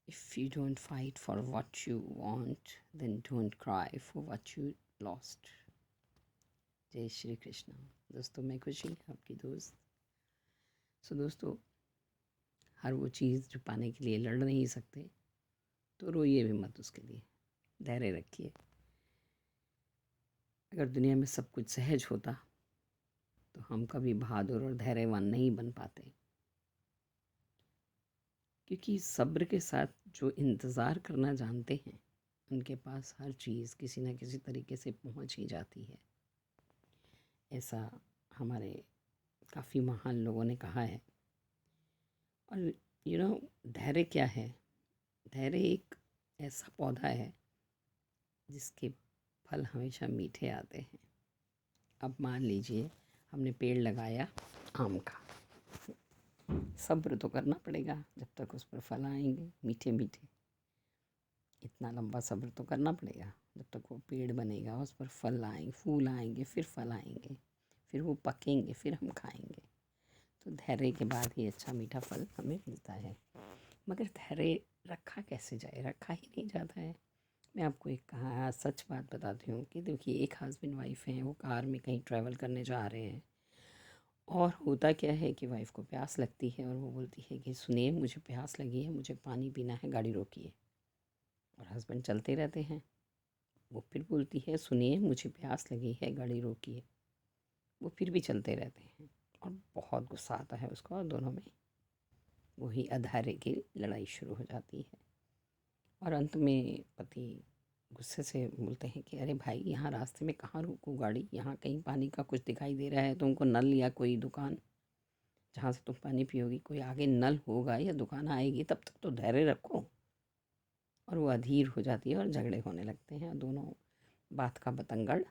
If you don't fight for what you want, then don't cry for what you lost. जय श्री कृष्ण। दोस्तों, मैं खुशी आपकी दोस्त। दोस्तों, हर वो चीज़ जो पाने के लिए लड़ नहीं सकते, तो रोइए भी मत उसके लिए, धैर्य रखिए। अगर दुनिया में सब कुछ सहज होता तो हम कभी बहादुर और धैर्यवान नहीं बन पाते, क्योंकि सब्र के साथ जो इंतज़ार करना जानते हैं उनके पास हर चीज़ किसी न किसी तरीके से पहुंच ही जाती है। ऐसा हमारे काफ़ी महान लोगों ने कहा है। और धैर्य क्या है? धैर्य एक ऐसा पौधा है जिसके फल हमेशा मीठे आते हैं। अब मान लीजिए हमने पेड़ लगाया आम का, सब्र तो करना पड़ेगा जब तक उस पर फल आएंगे मीठे मीठे। इतना लंबा सब्र तो करना पड़ेगा जब तक वो पेड़ बनेगा, उस पर फल आएंगे, फूल आएंगे, फिर फल आएंगे, फिर वो पकेंगे, फिर हम खाएंगे। तो धैर्य के बाद ही अच्छा मीठा फल हमें मिलता है। मगर धैर्य रखा कैसे जाए? रखा ही नहीं जाता है। मैं आपको एक सच बात बताती हूँ कि देखिए, एक हस्बैंड वाइफ हैं, वो कार में कहीं ट्रैवल करने जा रहे हैं, और होता क्या है कि वाइफ को प्यास लगती है और वो बोलती है कि सुनिए, मुझे प्यास लगी है, मुझे पानी पीना है, गाड़ी रोकिए। और हस्बैंड चलते रहते हैं। वो फिर बोलती है सुनिए, मुझे प्यास लगी है, गाड़ी रोकिए। वो फिर भी चलते रहते हैं और बहुत गुस्सा आता है उसको, और दोनों में वही अधैर्य की लड़ाई शुरू हो जाती है। और अंत में पति गुस्से से बोलते हैं कि अरे भाई, यहाँ रास्ते में कहाँ रोकूँ गाड़ी? यहाँ कहीं पानी का कुछ दिखाई दे रहा है तुमको? नल या कोई दुकान जहाँ से तुम पानी पियोगी, कोई आगे नल होगा या दुकान आएगी, तब तक तो धैर्य रखो। और वो अधीर हो जाती है और झगड़े होने लगते हैं। दोनों बात का बतंगड़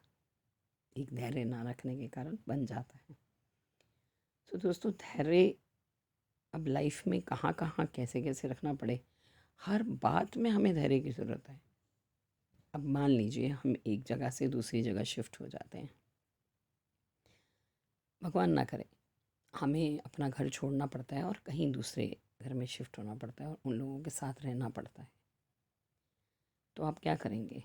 एक धैर्य ना रखने के कारण बन जाता है। तो दोस्तों, धैर्य अब लाइफ में कहाँ कहाँ कैसे कैसे रखना पड़े, हर बात में हमें धैर्य की ज़रूरत है। अब मान लीजिए हम एक जगह से दूसरी जगह शिफ्ट हो जाते हैं, भगवान ना करे हमें अपना घर छोड़ना पड़ता है और कहीं दूसरे घर में शिफ्ट होना पड़ता है और उन लोगों के साथ रहना पड़ता है। तो आप क्या करेंगे?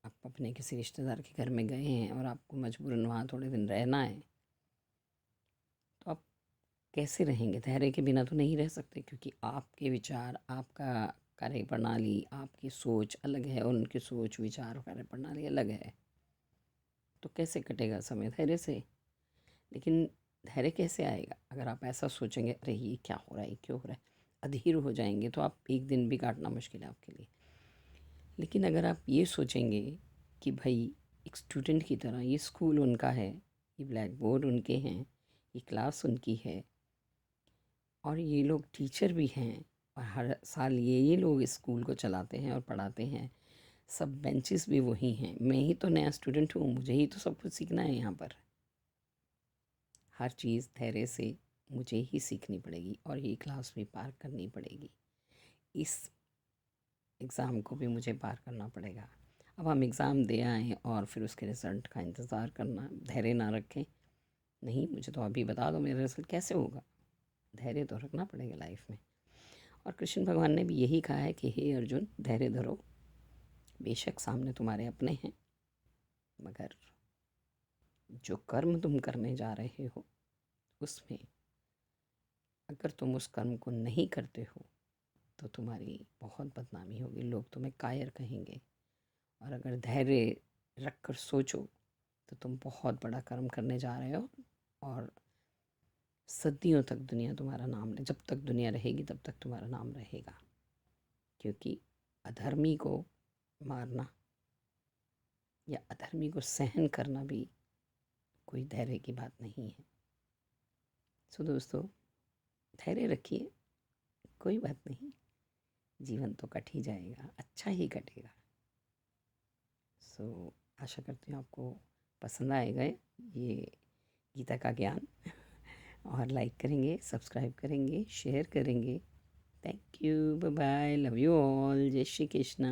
आप अपने किसी रिश्तेदार के घर में गए हैं और आपको मजबूरन वहाँ थोड़े दिन रहना है, तो आप कैसे रहेंगे? धैर्य के बिना तो नहीं रह सकते, क्योंकि आपके विचार, आपका कार्य प्रणाली, आपकी सोच अलग है और उनकी सोच, विचार, कार्य प्रणाली अलग है। तो कैसे कटेगा समय? धैर्य से। लेकिन धैर्य कैसे आएगा अगर आप ऐसा सोचेंगे, अरे ये क्या हो रहा है, क्यों हो रहा है, अधीर हो जाएंगे, तो आप एक दिन भी काटना मुश्किल है आपके लिए। लेकिन अगर आप ये सोचेंगे कि भाई, एक स्टूडेंट की तरह ये स्कूल उनका है, ये ब्लैक बोर्ड उनके हैं, ये क्लास उनकी है, और ये लोग टीचर भी हैं, और हर साल ये लोग इस स्कूल को चलाते हैं और पढ़ाते हैं, सब बेंचेस भी वही हैं, मैं ही तो नया स्टूडेंट हूँ, मुझे ही तो सब कुछ सीखना है यहाँ पर। हर चीज़ धैर्य से मुझे ही सीखनी पड़ेगी और ये क्लास भी पार करनी पड़ेगी, इस एग्ज़ाम को भी मुझे पार करना पड़ेगा। अब हम एग्ज़ाम दे आएँ और फिर उसके रिज़ल्ट का इंतज़ार करना, धैर्य ना रखें, नहीं मुझे तो अभी बता दो मेरा रिज़ल्ट कैसे होगा। धैर्य तो रखना पड़ेगा लाइफ में। और कृष्ण भगवान ने भी यही कहा है कि हे अर्जुन, धैर्य धरो, बेशक सामने तुम्हारे अपने हैं, मगर जो कर्म तुम करने जा रहे हो उसमें अगर तुम उस कर्म को नहीं करते हो तो तुम्हारी बहुत बदनामी होगी, लोग तुम्हें कायर कहेंगे। और अगर धैर्य रख कर सोचो तो तुम बहुत बड़ा कर्म करने जा रहे हो, और सदियों तक दुनिया तुम्हारा नाम ले, जब तक दुनिया रहेगी तब तक तुम्हारा नाम रहेगा। क्योंकि अधर्मी को मारना या अधर्मी को सहन करना भी कोई धैर्य की बात नहीं है। दोस्तों, धैर्य रखिए, कोई बात नहीं, जीवन तो कट ही जाएगा, अच्छा ही कटेगा। आशा करती हूँ आपको पसंद आएगा ये गीता का ज्ञान, और लाइक करेंगे, सब्सक्राइब करेंगे, शेयर करेंगे। Thank you, bye bye, love you all, जय श्री कृष्णा।